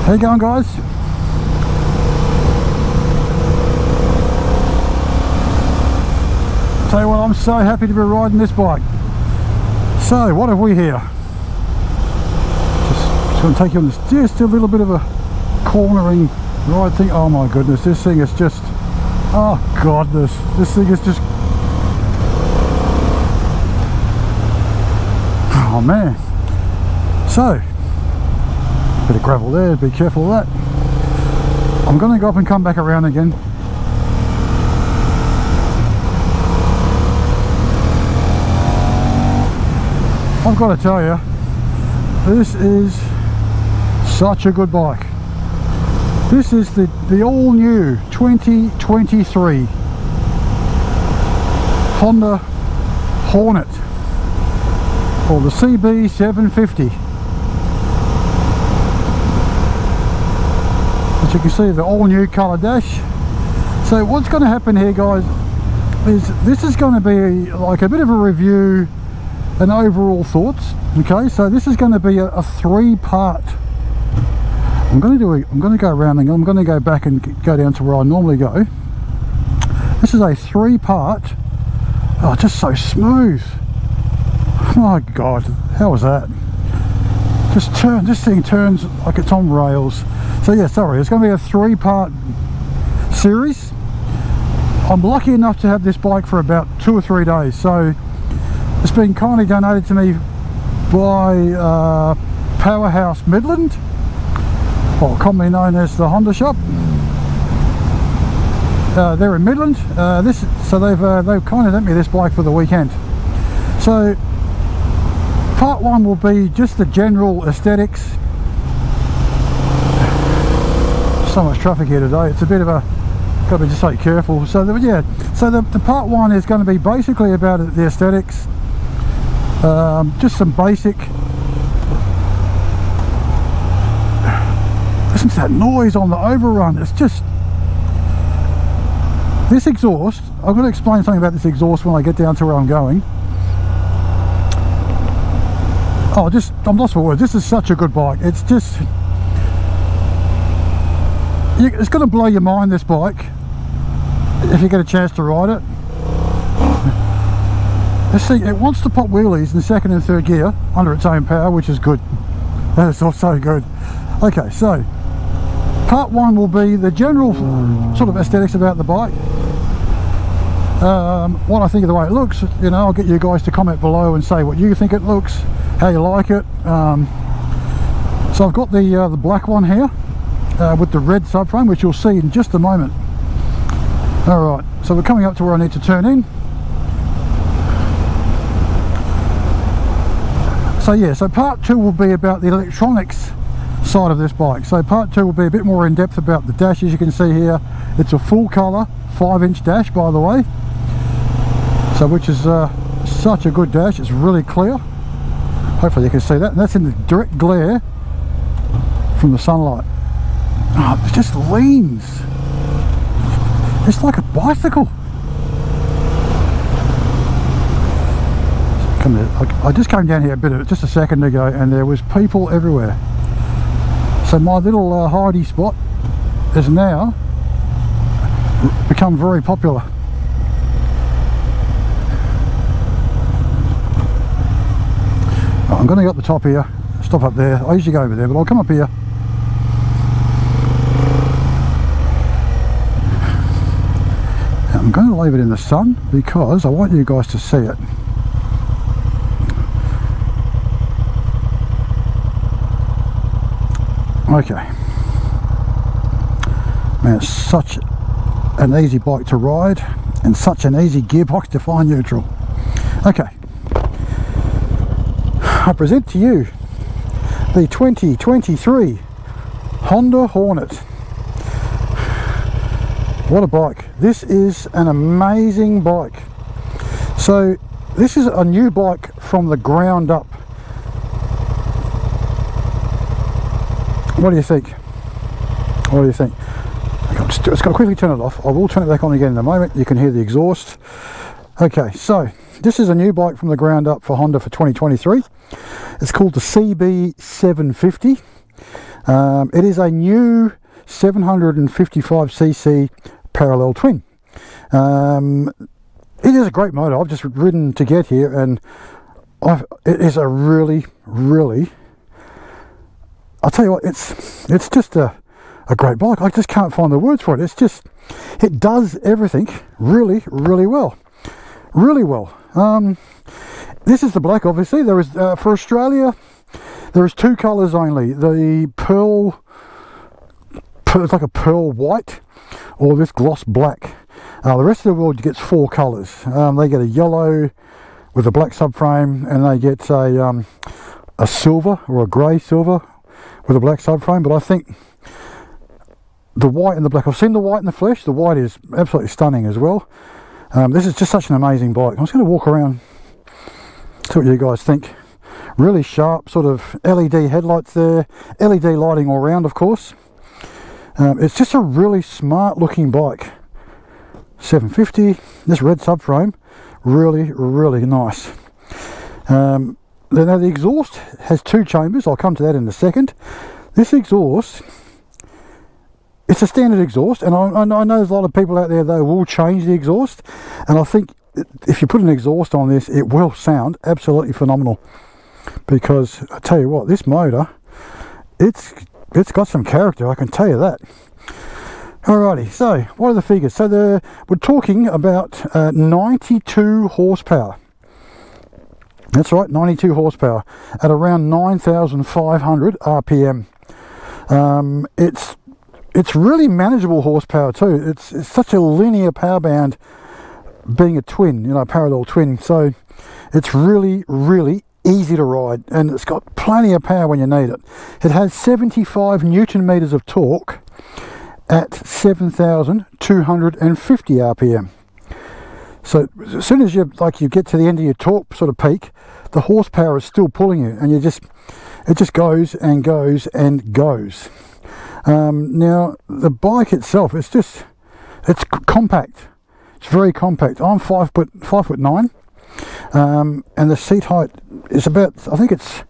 How you going, guys? Tell you what, I'm so happy to be riding this bike. So what have we here? Just going to take you on this, just a little bit of a cornering ride thing. Oh my goodness, this thing is just, oh god, this thing is just, oh man. So bit of gravel there, be careful of that. I'm going to go up and come back around again. I've got to tell you, this is such a good bike. This is the all new 2023 Honda Hornet, or the CB750. As you can see, the all new colour dash. So what's going to happen here, guys, is this is going to be like a bit of a review and overall thoughts. Okay, so this is going to be a three-part. I'm going to go around and I'm going to go back and go down to where I normally go. This is a three-part. Oh, just so smooth. My god, how was that? This thing turns like it's on rails. So yeah, sorry, it's going to be a three-part series. I'm lucky enough to have this bike for about 2 or 3 days. So it's been kindly donated to me by Powerhouse Midland, or commonly known as the Honda shop. They're in Midland. So they've kind of lent me this bike for the weekend. So part one will be just the general aesthetics. So much traffic here today. It's a bit of a, got to be just so careful. So yeah, so the part one is going to be basically about the aesthetics. Just some basic. Listen to that noise on the overrun. It's just, this exhaust, I'm going to explain something about this exhaust when I get down to where I'm going. Oh, I'm lost for words. This is such a good bike. It's just, it's going to blow your mind, this bike, if you get a chance to ride it. This thing, it wants to pop wheelies in second and third gear under its own power, which is good. That is also good. Okay, so part one will be the general sort of aesthetics about the bike. What I think of the way it looks. You know, I'll get you guys to comment below and say what you think it looks, how you like it. So I've got the black one here with the red subframe, which you'll see in just a moment. All right, so we're coming up to where I need to turn in. So yeah, so part two will be about the electronics side of this bike. So part two will be a bit more in depth about the dash. As you can see here, it's a full colour 5-inch dash, by the way. So which is such a good dash. It's really clear. Hopefully you can see that. And that's in the direct glare from the sunlight. Oh, it just leans. It's like a bicycle. I just came down here just a second ago, and there was people everywhere. So my little hidey spot has now become very popular. I'm going to go up the top here, stop up there. I usually go over there, but I'll come up here. I'm going to leave it in the sun because I want you guys to see it. Okay, man, it's such an easy bike to ride and such an easy gearbox to find neutral. Okay, I present to you the 2023 Honda Hornet. What a bike. This is an amazing bike. So this is a new bike from the ground up. What do you think? What do you think? Just got to quickly turn it off. I will turn it back on again in a moment. You can hear the exhaust. Okay, so this is a new bike from the ground up for Honda for 2023. It's called the CB750. It is a new 755cc parallel twin. It is a great motor. I've just ridden to get here, and it is a really, I'll tell you what, it's just a great bike. I just can't find the words for it. It's just, it does everything really well. This is the black, obviously. There is for Australia, there is two colours only. The pearl, it's like a pearl white, or this gloss black. The rest of the world gets four colours. They get a yellow with a black subframe, and they get a silver or a grey silver with a black subframe. But I think the white and the black, I've seen the white in the flesh. The white is absolutely stunning as well. This is just such an amazing bike. I'm just going to walk around, see what you guys think. Really sharp sort of LED headlights there, LED lighting all around, of course. It's just a really smart looking bike. 750, this red subframe, really nice. Now the exhaust has two chambers. I'll come to that in a second. This exhaust, it's a standard exhaust, and I know there's a lot of people out there that will change the exhaust, and I think if you put an exhaust on this, it will sound absolutely phenomenal. Because I tell you what, this motor, it's got some character, I can tell you that. Alrighty, so what are the figures? So we're talking about 92 horsepower. That's right, 92 horsepower at around 9,500 RPM. It's really manageable horsepower too. It's such a linear power band, being a twin, you know, parallel twin. So it's really easy to ride, and it's got plenty of power when you need it. It has 75 Newton meters of torque at 7,250 RPM. So as soon as you get to the end of your torque sort of peak, the horsepower is still pulling you, and it just goes and goes and goes. Now the bike itself, it's compact. It's very compact. I'm 5'9", and the seat height is about, I think it's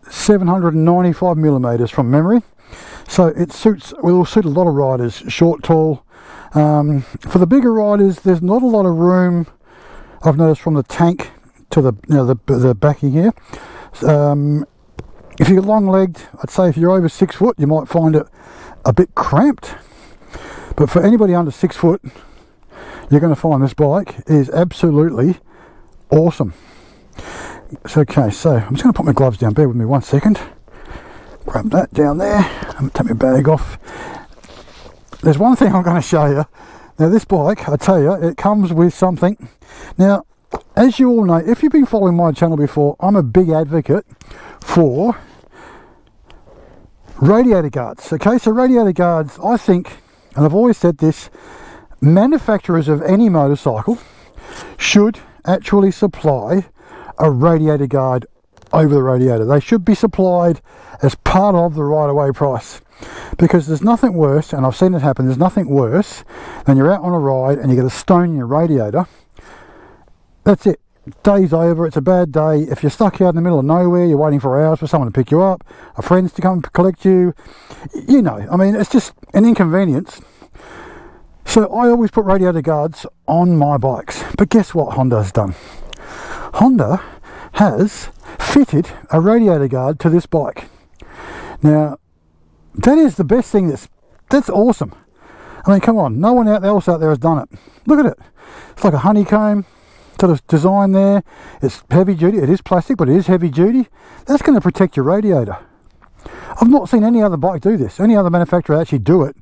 795 millimeters from memory. So it will suit a lot of riders, short, tall. For the bigger riders, there's not a lot of room, I've noticed, from the tank to the backing here. If you're long-legged, I'd say if you're over 6 foot, you might find it a bit cramped. But for anybody under 6 foot, you're going to find this bike is absolutely awesome. So, okay, so I'm just going to put my gloves down. Bear with me 1 second. Grab that down there. I'm going to take my bag off. There's one thing I'm going to show you. Now this bike, I tell you, it comes with something. Now, as you all know, if you've been following my channel before, I'm a big advocate for radiator guards. Okay, so radiator guards, I think, and I've always said this, manufacturers of any motorcycle should actually supply a radiator guard over the radiator. They should be supplied as part of the right-of-way price, because there's nothing worse, and I've seen it happen, there's nothing worse than you're out on a ride and you get a stone in your radiator. That's it, day's over, it's a bad day. If you're stuck out in the middle of nowhere, you're waiting for hours for someone to pick you up, a friend's to come collect you, you know, I mean, it's just an inconvenience. So I always put radiator guards on my bikes. But guess what Honda's done? Honda has fitted a radiator guard to this bike. Now, that is the best thing. That's awesome. I mean, come on, no one else out there has done it. Look at it. It's like a honeycomb sort of design there. It's heavy duty. It is plastic, but it is heavy duty. That's going to protect your radiator. I've not seen any other bike do this, any other manufacturer actually do it,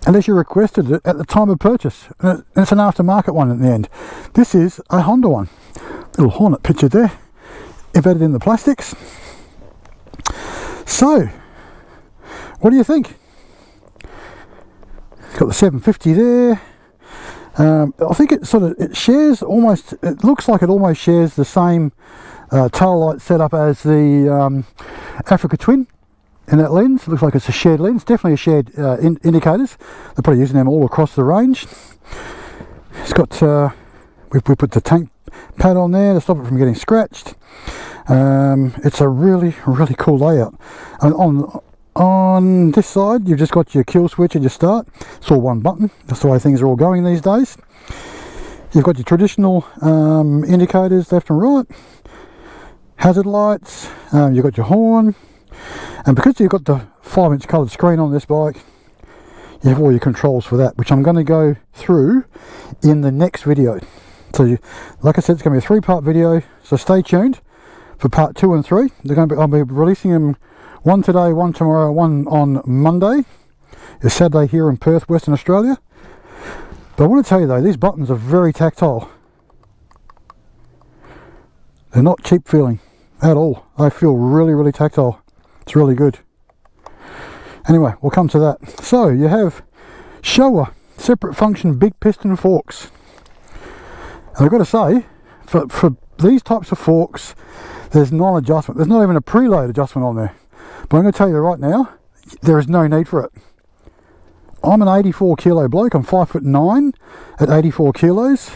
unless you requested it at the time of purchase. And it's an aftermarket one in the end. This is a Honda one. Little Hornet picture there, embedded in the plastics. So, what do you think? It's got the 750 there. I think it shares almost, it looks like it almost shares the same tail light setup as the Africa Twin. In that lens, it looks like it's a shared lens, definitely a shared indicators. They're probably using them all across the range. It's got, we put the tank pad on there to stop it from getting scratched. It's a really cool layout. And on this side, you've just got your kill switch and your start. It's all one button. That's the way things are all going these days. You've got your traditional indicators left and right, hazard lights, you've got your horn, and because you've got the 5-inch coloured screen on this bike, you have all your controls for that, which I'm going to go through in the next video. So like I said, it's going to be a 3-part video, so stay tuned for part 2 and 3. I'll be releasing them, one today, one tomorrow, one on Monday. It's Saturday here in Perth, Western Australia. But I want to tell you though, these buttons are very tactile. They're not cheap feeling at all. They feel really, really tactile. It's really good. Anyway, we'll come to that. So you have Showa separate function big piston forks. And I've got to say, for these types of forks, there's non-adjustment. There's not even a preload adjustment on there. But I'm going to tell you right now, there is no need for it. I'm an 84 kilo bloke. I'm 5'9" at 84 kilos,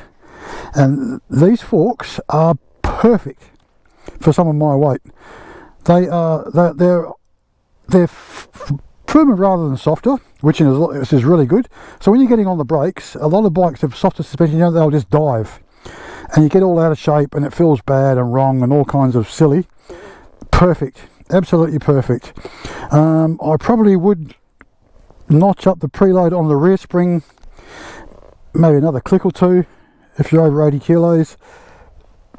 and these forks are perfect for someone my weight. They're firmer rather than softer, which is really good. So when you're getting on the brakes, a lot of bikes have softer suspension, they'll just dive, and you get all out of shape, and it feels bad and wrong and all kinds of silly. Perfect, absolutely perfect. I probably would notch up the preload on the rear spring, maybe another click or two if you're over 80 kilos.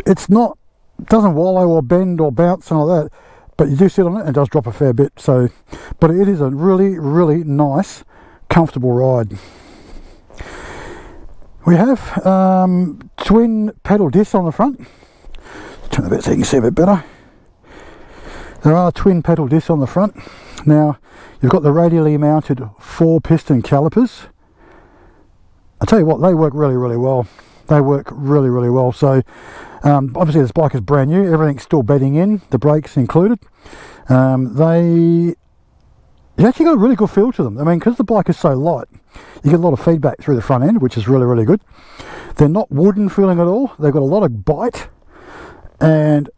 Doesn't wallow or bend or bounce and all that, but you do sit on it and it does drop a fair bit. So, but it is a really, really nice, comfortable ride. We have twin pedal discs on the front. Turn a bit so you can see a bit better. There are twin pedal discs on the front. Now, you've got the radially mounted 4-piston calipers. I tell you what, they work really, really well. They work really, really well. So, obviously this bike is brand new. Everything's still bedding in, the brakes included. You actually got a really good feel to them. I mean, because the bike is so light, you get a lot of feedback through the front end, which is really, really good. They're not wooden feeling at all. They've got a lot of bite, and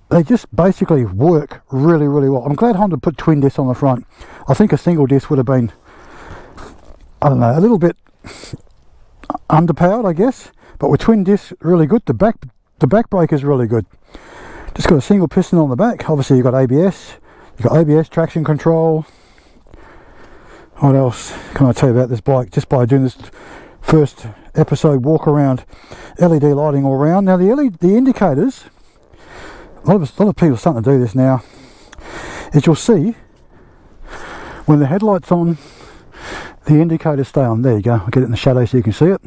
they just basically work really, really well. I'm glad Honda put twin discs on the front. I think a single disc would have been, I don't know, a little bit underpowered, I guess. But with twin discs, really good. The back brake is really good. Just got a single piston on the back. Obviously you've got ABS. You've got ABS, traction control. What else can I tell you about this bike? Just by doing this first episode walk around, LED lighting all around. Now the indicators, a lot of people are starting to do this now, is you'll see when the headlight's on, the indicators stay on. There you go. I'll get it in the shadow so you can see it.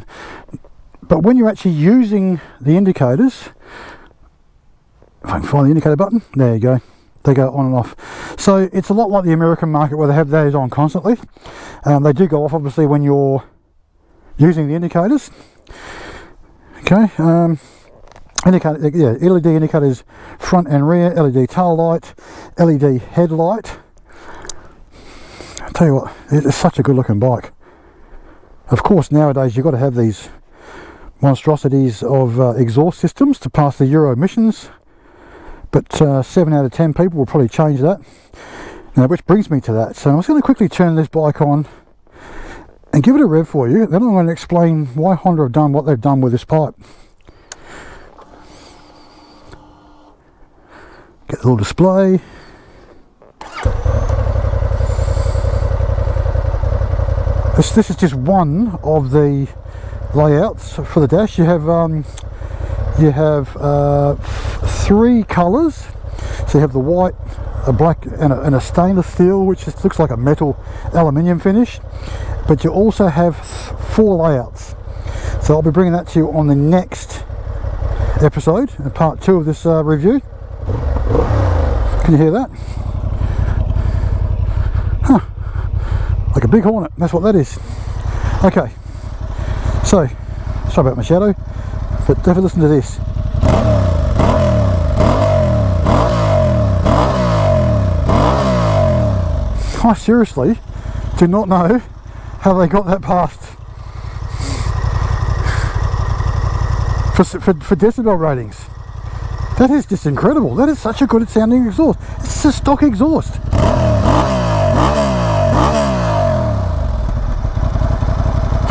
But when you're actually using the indicators, if I can find the indicator button, there you go. They go on and off. So it's a lot like the American market where they have those on constantly. They do go off obviously when you're using the indicators. Okay. LED indicators front and rear, LED tail light, LED headlight. I'll tell you what, it's such a good looking bike. Of course nowadays you've got to have these monstrosities of exhaust systems to pass the Euro emissions, but 7 out of 10 people will probably change that. Now, which brings me to that, so I'm just going to quickly turn this bike on and give it a rev for you. Then I'm going to explain why Honda have done what they've done with this pipe. Get the little display. This is just one of the layouts for the dash. You have 3 colours. So you have the white, a black, and a stainless steel, which just looks like a metal aluminium finish. But you also have 4 layouts. So I'll be bringing that to you on the next episode, part 2 of this review. Can you hear that? Huh. Like a big Hornet, that's what that is. Okay, so, sorry about my shadow, but have a listen to this. I seriously do not know how they got that past. For decibel ratings. That is just incredible. That is such a good sounding exhaust. It's a stock exhaust.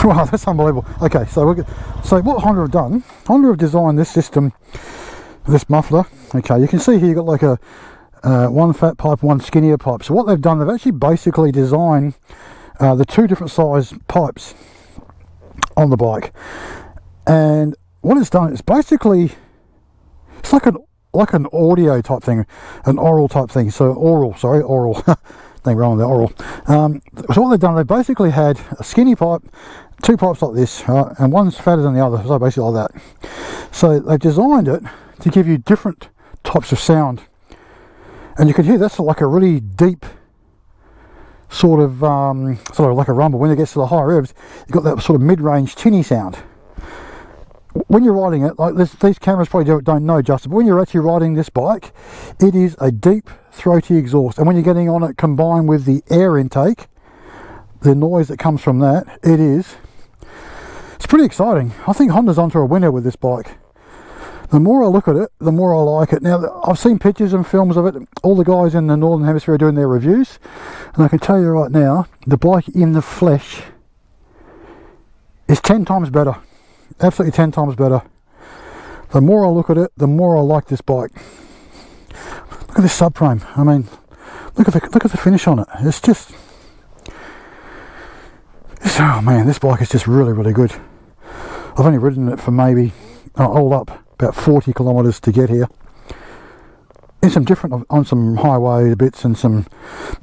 Wow, that's unbelievable. Okay, so what Honda have done, Honda have designed this system, this muffler. Okay, you can see here you've got like a one fat pipe, one skinnier pipe. So what they've done, they've actually basically designed the two different size pipes on the bike. And what it's done is basically, it's like an audio type thing, an oral type thing. So oral. Nothing wrong with the oral. So what they've done, they basically had a skinny pipe, two pipes like this, right, and one's fatter than the other, so basically like that. So they've designed it to give you different types of sound, and you can hear that's like a really deep sort of like a rumble. When it gets to the higher revs, you've got that sort of mid-range tinny sound. When you're riding it, like these cameras probably don't know, Justin, but when you're actually riding this bike, it is a deep, throaty exhaust. And when you're getting on it, combined with the air intake, the noise that comes from that, it's pretty exciting. I think Honda's onto a winner with this bike. The more I look at it, the more I like it. Now, I've seen pictures and films of it. All the guys in the Northern Hemisphere are doing their reviews. And I can tell you right now, the bike in the flesh is 10 times better. Absolutely 10 times better. The more I look at it, the more I like this bike. Look at this subframe. I mean, look at the finish on it. It's just, oh man, this bike is just really, really good. I've only ridden it for maybe all up about 40 kilometers to get here. In some different, on some highway bits and some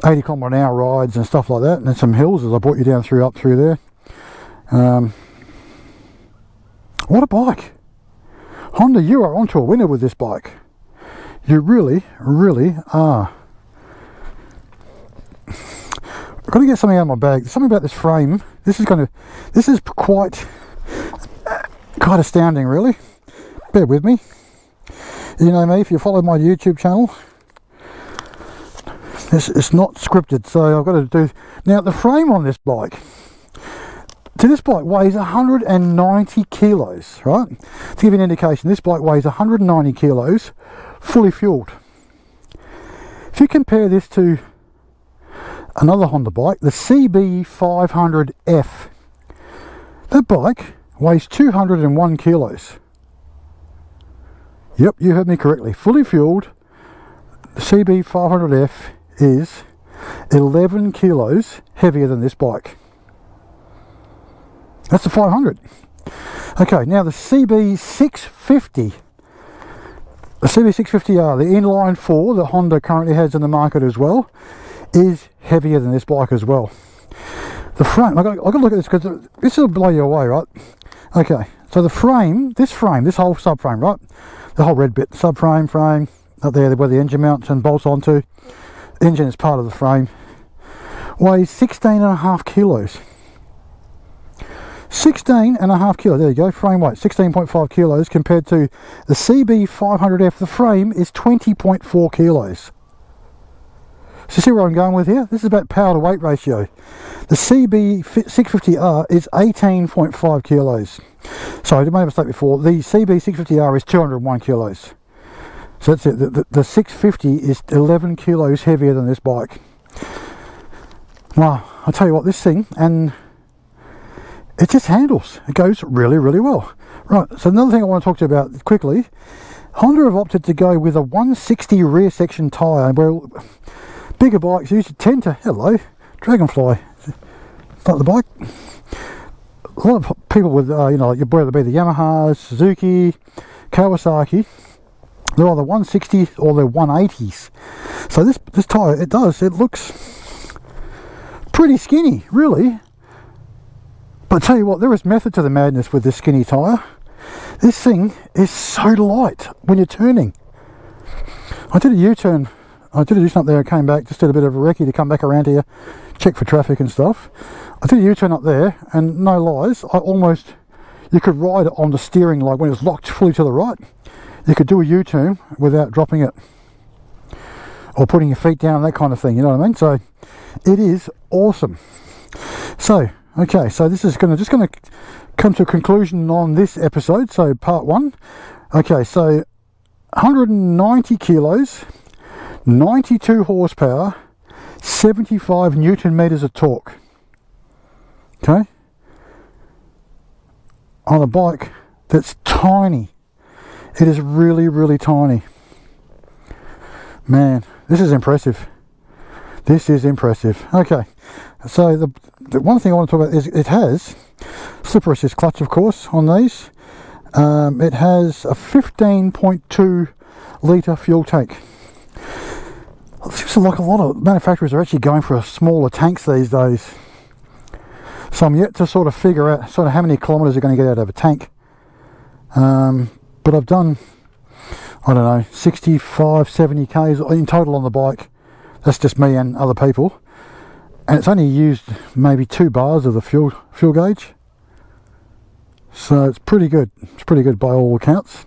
80 kilometer an hour rides and stuff like that, and then some hills as I brought you down up through there. What a bike! Honda, you are onto a winner with this bike. You really, really are. I've got to get something out of my bag. There's something about this frame. This is quite astounding, really. Bear with me. You know me, if you follow my YouTube channel, it's not scripted, so I've got to do. Now, the frame on this bike. So this bike weighs 190 kilos, right? To give you an indication, this bike weighs 190 kilos, fully fueled. If you compare this to another Honda bike, the CB750, that bike weighs 201 kilos. Yep, you heard me correctly. Fully fueled, the CB750 is 11 kilos heavier than this bike. That's the 500. Okay, now the CB650. The CB650R, the inline 4 that Honda currently has in the market as well, is heavier than this bike as well. The frame, I've got to look at this because this will blow you away, right? Okay, so the frame, this whole subframe, right? The whole red bit, subframe, frame, up there where the engine mounts and bolts onto. The engine is part of the frame. Weighs 16.5 kilos. 16.5 kilos, there you go, frame weight, 16.5 kilos compared to the CB500F, the frame is 20.4 kilos. So see where I'm going with here? This is about power to weight ratio. The CB650R is 18.5 kilos. Sorry, I made a mistake before. The CB650R is 201 kilos. So that's it, the 650 is 11 kilos heavier than this bike. Wow, I'll tell you what, this thing, and it just handles. It goes really, really well. Right, so another thing I want to talk to you about quickly. Honda have opted to go with a 160 rear section tyre. Well, bigger bikes usually tend to, hello, Dragonfly. Start the bike. A lot of people with, whether it be the Yamahas, Suzuki, Kawasaki, they're either 160 or they're 180s. So this tyre, it looks pretty skinny, really. But I tell you what, there is method to the madness with this skinny tyre. This thing is so light when you're turning. I did a U-turn. I did a U-turn up there, I came back, just did a bit of a recce to come back around here, check for traffic and stuff. I did a U-turn up there, and no lies, you could ride it on the steering, like when it's locked fully to the right, you could do a U-turn without dropping it. Or putting your feet down, that kind of thing, you know what I mean? So, it is awesome. So, okay, so this is just going to come to a conclusion on this episode, so part 1. Okay, so 190 kilos, 92 horsepower, 75 newton meters of torque. Okay, on a bike that's tiny. It is really, really tiny. Man, this is impressive. This is impressive. Okay, so the one thing I want to talk about is it has slipper assist clutch, of course, on these. It has a 15.2 litre fuel tank. It seems like a lot of manufacturers are actually going for smaller tanks these days. So I'm yet to sort of figure out sort of how many kilometres are going to get out of a tank. But I've done, I don't know, 65, 70 k's in total on the bike. That's just me and other people. And it's only used maybe 2 bars of the fuel gauge. So it's pretty good. It's pretty good by all accounts.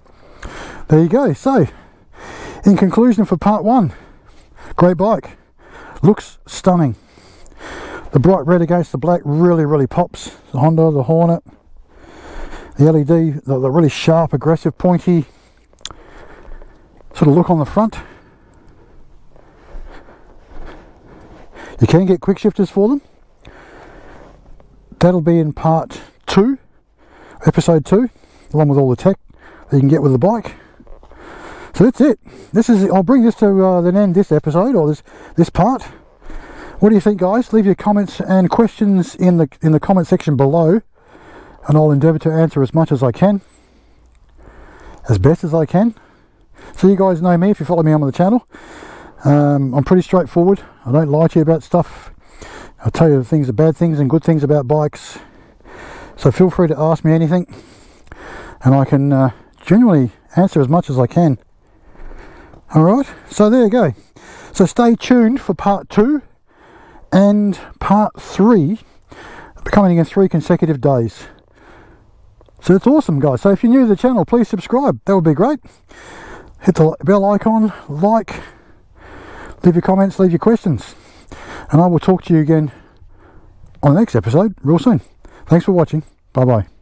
There you go. So, in conclusion for part 1, great bike. Looks stunning. The bright red against the black really, really pops. The Honda, the Hornet, the LED, the really sharp, aggressive, pointy sort of look on the front. You can get quick shifters for them. That'll be in part 2, episode 2, along with all the tech that you can get with the bike. So that's it. I'll bring this to the end, this episode, or this part. What do you think, guys? Leave your comments and questions in the comment section below, and I'll endeavour to answer as much as I can, as best as I can. So you guys know me if you follow me on the channel. I'm pretty straightforward. I don't lie to you about stuff. I'll tell you the bad things and good things about bikes. So feel free to ask me anything, and I can genuinely answer as much as I can. Alright, so there you go. So stay tuned for part 2 and part 3, coming in 3 consecutive days. So it's awesome, guys. So if you're new to the channel, please subscribe. That would be great. Hit the bell icon, like, leave your comments, leave your questions, and I will talk to you again on the next episode real soon. Thanks for watching. Bye bye.